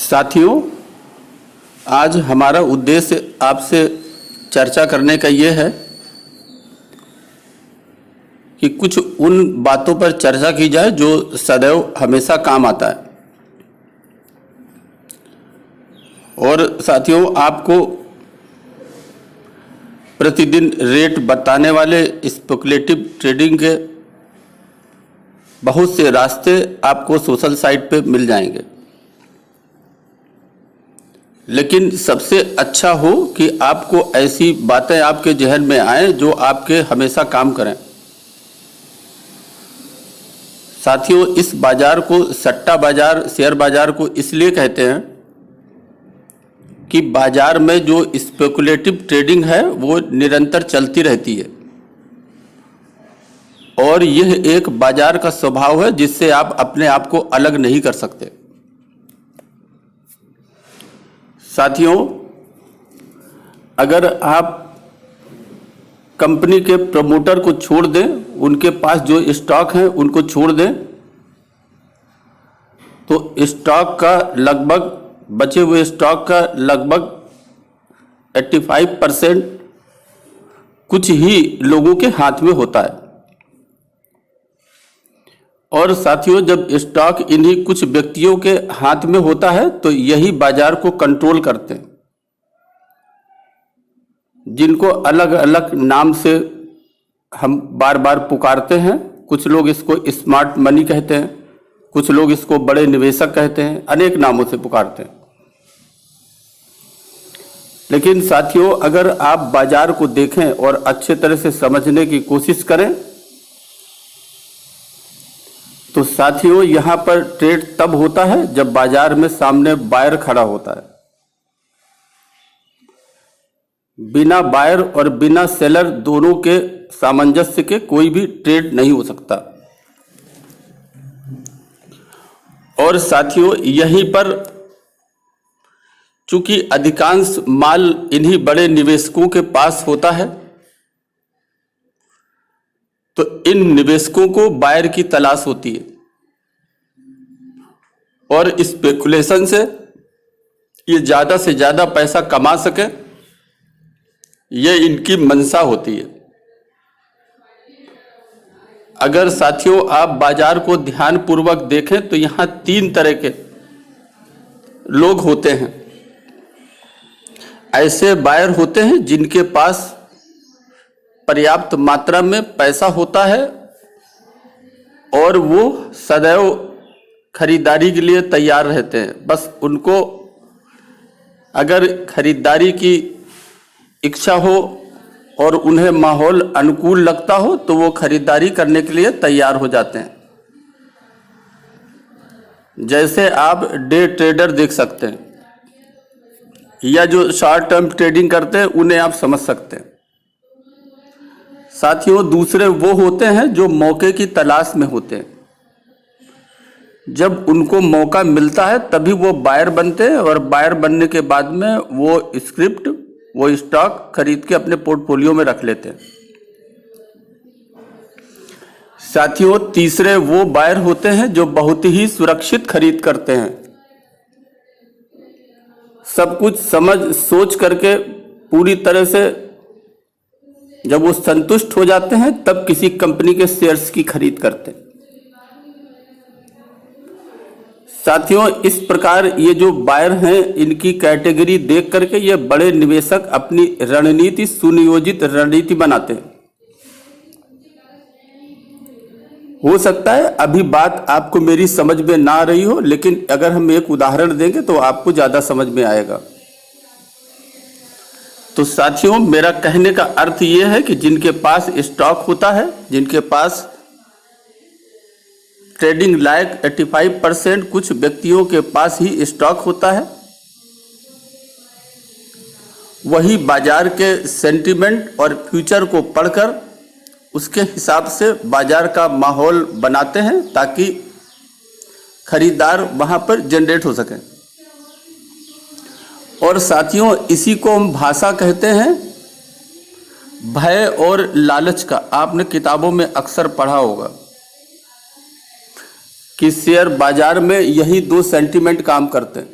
साथियों, आज हमारा उद्देश्य आपसे चर्चा करने का ये है कि कुछ उन बातों पर चर्चा की जाए जो सदैव हमेशा काम आता है। और साथियों, आपको प्रतिदिन रेट बताने वाले स्पेकुलेटिव ट्रेडिंग के बहुत से रास्ते आपको सोशल साइट पे मिल जाएंगे, लेकिन सबसे अच्छा हो कि आपको ऐसी बातें आपके जहन में आए जो आपके हमेशा काम करें। साथियों, इस बाजार को सट्टा बाजार, शेयर बाजार को इसलिए कहते हैं कि बाजार में जो स्पेकुलेटिव ट्रेडिंग है वो निरंतर चलती रहती है और यह एक बाजार का स्वभाव है जिससे आप अपने आप को अलग नहीं कर सकते। साथियों, अगर आप कंपनी के प्रमोटर को छोड़ दें, उनके पास जो स्टॉक हैं उनको छोड़ दें, तो स्टॉक का लगभग बचे हुए स्टॉक का लगभग 85% कुछ ही लोगों के हाथ में होता है। और साथियों, जब स्टॉक इन्हीं कुछ व्यक्तियों के हाथ में होता है तो यही बाजार को कंट्रोल करते हैं, जिनको अलग अलग नाम से हम बार बार पुकारते हैं। कुछ लोग इसको स्मार्ट मनी कहते हैं, कुछ लोग इसको बड़े निवेशक कहते हैं, अनेक नामों से पुकारते हैं। लेकिन साथियों, अगर आप बाजार को देखें और अच्छे तरह से समझने की कोशिश करें तो साथियों, यहां पर ट्रेड तब होता है जब बाजार में सामने बायर खड़ा होता है। बिना बायर और बिना सेलर दोनों के सामंजस्य के कोई भी ट्रेड नहीं हो सकता। और साथियों, यहीं पर चूंकि अधिकांश माल इन्हीं बड़े निवेशकों के पास होता है, तो इन निवेशकों को बायर की तलाश होती है और स्पेकुलेशन से ये ज्यादा से ज्यादा पैसा कमा सके, ये इनकी मंशा होती है। अगर साथियों आप बाजार को ध्यानपूर्वक देखें तो यहां 3 तरह के लोग होते हैं। ऐसे बायर होते हैं जिनके पास पर्याप्त मात्रा में पैसा होता है और वो सदैव खरीदारी के लिए तैयार रहते हैं। बस उनको अगर खरीदारी की इच्छा हो और उन्हें माहौल अनुकूल लगता हो तो वो खरीदारी करने के लिए तैयार हो जाते हैं। जैसे आप डे ट्रेडर देख सकते हैं या जो शॉर्ट टर्म ट्रेडिंग करते हैं उन्हें आप समझ सकते हैं। साथियों, दूसरे वो होते हैं जो मौके की तलाश में होते हैं। जब उनको मौका मिलता है तभी वो बायर बनते हैं और बायर बनने के बाद में वो स्क्रिप्ट, वो स्टॉक खरीद के अपने पोर्टफोलियो में रख लेते हैं। साथियों, तीसरे वो बायर होते हैं जो बहुत ही सुरक्षित खरीद करते हैं। सब कुछ समझ सोच करके पूरी तरह से जब वो संतुष्ट हो जाते हैं तब किसी कंपनी के शेयर्स की खरीद करते हैं। साथियों, इस प्रकार ये जो बायर हैं इनकी कैटेगरी देख करके ये बड़े निवेशक अपनी रणनीति, सुनियोजित रणनीति बनाते हैं। हो सकता है अभी बात आपको मेरी समझ में ना आ रही हो, लेकिन अगर हम एक उदाहरण देंगे तो आपको ज्यादा समझ में आएगा। तो साथियों, मेरा कहने का अर्थ यह है कि जिनके पास स्टॉक होता है, जिनके पास ट्रेडिंग लायक 85% कुछ व्यक्तियों के पास ही स्टॉक होता है, वही बाजार के सेंटीमेंट और फ्यूचर को पढ़कर उसके हिसाब से बाजार का माहौल बनाते हैं ताकि खरीदार वहां पर जनरेट हो सके। और साथियों, इसी को हम भाषा कहते हैं भय और लालच का। आपने किताबों में अक्सर पढ़ा होगा कि शेयर बाजार में यही 2 सेंटीमेंट काम करते हैं।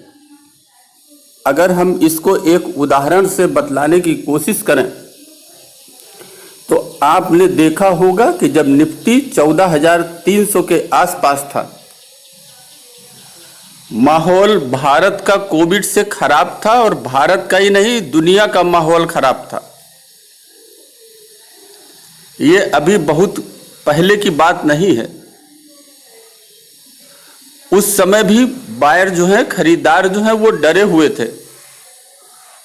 अगर हम इसको एक उदाहरण से बतलाने की कोशिश करें तो आपने देखा होगा कि जब निफ्टी 14,300 के आसपास था, माहौल भारत का कोविड से खराब था और भारत का ही नहीं दुनिया का माहौल खराब था। ये अभी बहुत पहले की बात नहीं है। उस समय भी बायर जो है, खरीदार जो है वो डरे हुए थे।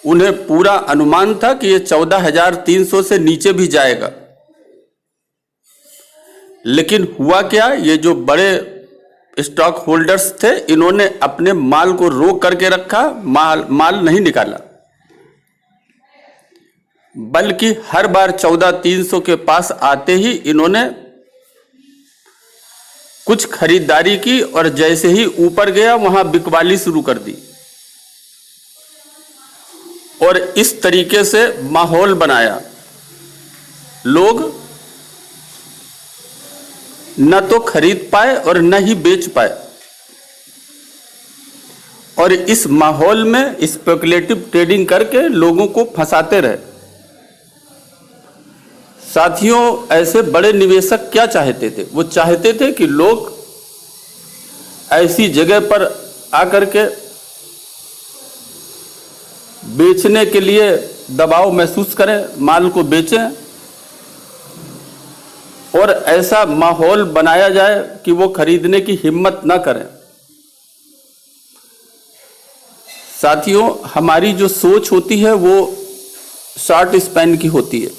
उन्हें पूरा अनुमान था कि ये 14,300 से नीचे भी जाएगा। लेकिन हुआ क्या, ये जो बड़े स्टॉक होल्डर्स थे इन्होंने अपने माल को रोक करके रखा, माल नहीं निकाला, बल्कि हर बार 14,300 के पास आते ही इन्होंने कुछ खरीदारी की और जैसे ही ऊपर गया वहां बिकवाली शुरू कर दी और इस तरीके से माहौल बनाया। लोग न तो खरीद पाए और न ही बेच पाए और इस माहौल में स्पेकुलेटिव ट्रेडिंग करके लोगों को फंसाते रहे। साथियों, ऐसे बड़े निवेशक क्या चाहते थे? वो चाहते थे कि लोग ऐसी जगह पर आकर के बेचने के लिए दबाव महसूस करें, माल को बेचें और ऐसा माहौल बनाया जाए कि वो खरीदने की हिम्मत ना करें। साथियों, हमारी जो सोच होती है वो शॉर्ट स्पैन की होती है,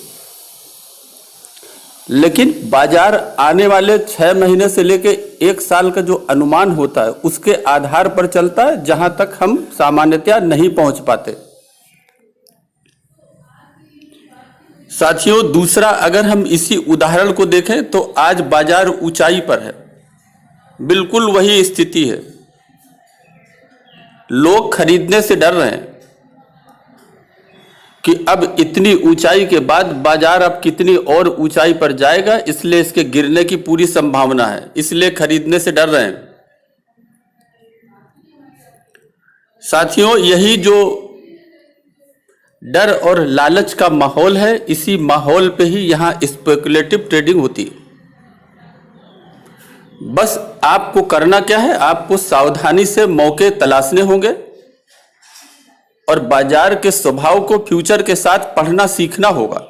लेकिन बाजार आने वाले 6 महीने से लेकर 1 साल का जो अनुमान होता है उसके आधार पर चलता है, जहां तक हम सामान्यतया नहीं पहुंच पाते। साथियों, दूसरा, अगर हम इसी उदाहरण को देखें तो आज बाजार ऊंचाई पर है, बिल्कुल वही स्थिति है। लोग खरीदने से डर रहे हैं कि अब इतनी ऊंचाई के बाद बाजार अब कितनी और ऊंचाई पर जाएगा, इसलिए इसके गिरने की पूरी संभावना है, इसलिए खरीदने से डर रहे हैं। साथियों, यही जो डर और लालच का माहौल है, इसी माहौल पे ही यहां स्पेकुलेटिव ट्रेडिंग होती है। बस आपको करना क्या है, आपको सावधानी से मौके तलाशने होंगे और बाजार के स्वभाव को फ्यूचर के साथ पढ़ना सीखना होगा।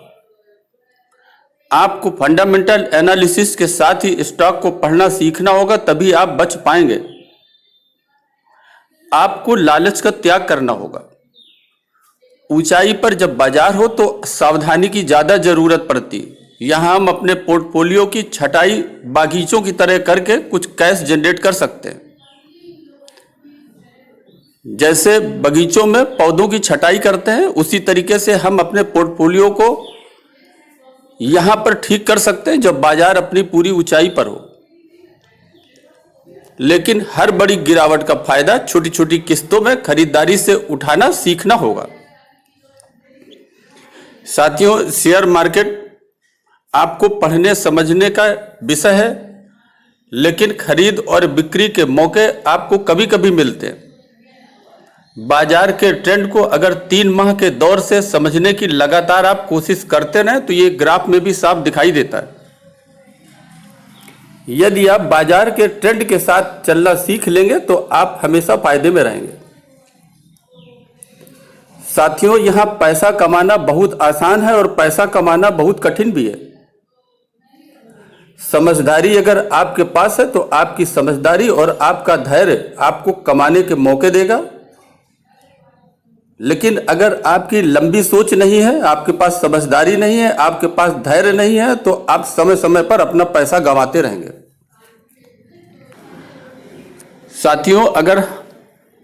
आपको फंडामेंटल एनालिसिस के साथ ही स्टॉक को पढ़ना सीखना होगा, तभी आप बच पाएंगे। आपको लालच का त्याग करना होगा। ऊंचाई पर जब बाजार हो तो सावधानी की ज्यादा जरूरत पड़ती है। यहां हम अपने पोर्टफोलियो की छटाई बागीचों की तरह करके कुछ कैश जनरेट कर सकते हैं। जैसे बगीचों में पौधों की छटाई करते हैं, उसी तरीके से हम अपने पोर्टफोलियो को यहां पर ठीक कर सकते हैं जब बाजार अपनी पूरी ऊंचाई पर हो। लेकिन हर बड़ी गिरावट का फायदा छोटी छोटी किस्तों में खरीदारी से उठाना सीखना होगा। साथियों, शेयर मार्केट आपको पढ़ने समझने का विषय है, लेकिन खरीद और बिक्री के मौके आपको कभी कभी मिलते हैं। बाजार के ट्रेंड को अगर 3 माह के दौर से समझने की लगातार आप कोशिश करते रहें तो ये ग्राफ में भी साफ दिखाई देता है। यदि आप बाजार के ट्रेंड के साथ चलना सीख लेंगे तो आप हमेशा फायदे में रहेंगे। साथियों, यहां पैसा कमाना बहुत आसान है और पैसा कमाना बहुत कठिन भी है। समझदारी अगर आपके पास है तो आपकी समझदारी और आपका धैर्य आपको कमाने के मौके देगा। लेकिन अगर आपकी लंबी सोच नहीं है, आपके पास समझदारी नहीं है, आपके पास धैर्य नहीं है, तो आप समय समय पर अपना पैसा गंवाते रहेंगे। साथियों, अगर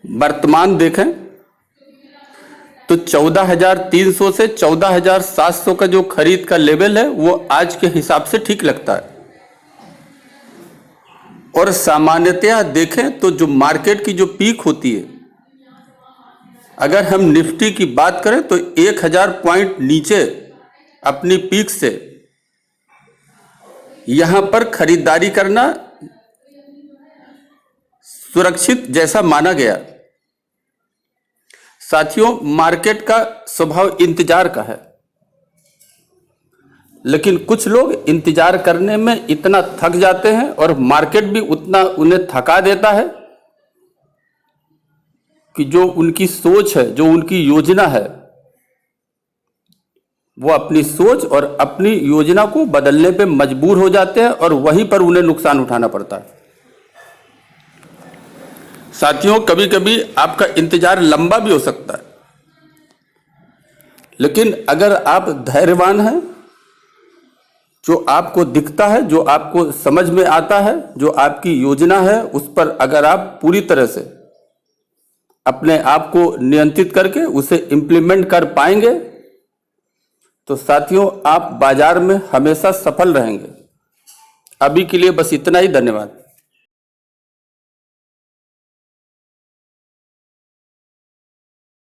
वर्तमान देखें तो 14,300 से 14,700 का जो खरीद का लेवल है वो आज के हिसाब से ठीक लगता है। और सामान्यतया देखें तो जो मार्केट की जो पीक होती है, अगर हम निफ्टी की बात करें तो 1,000 पॉइंट नीचे अपनी पीक से यहां पर खरीदारी करना सुरक्षित जैसा माना गया। साथियों, मार्केट का स्वभाव इंतजार का है, लेकिन कुछ लोग इंतजार करने में इतना थक जाते हैं और मार्केट भी उतना उन्हें थका देता है कि जो उनकी सोच है, जो उनकी योजना है, वो अपनी सोच और अपनी योजना को बदलने पे मजबूर हो जाते हैं और वहीं पर उन्हें नुकसान उठाना पड़ता है। साथियों, कभी कभी आपका इंतजार लंबा भी हो सकता है, लेकिन अगर आप धैर्यवान हैं, जो आपको दिखता है, जो आपको समझ में आता है, जो आपकी योजना है, उस पर अगर आप पूरी तरह से अपने आप को नियंत्रित करके उसे इंप्लीमेंट कर पाएंगे, तो साथियों आप बाजार में हमेशा सफल रहेंगे। अभी के लिए बस इतना ही। धन्यवाद।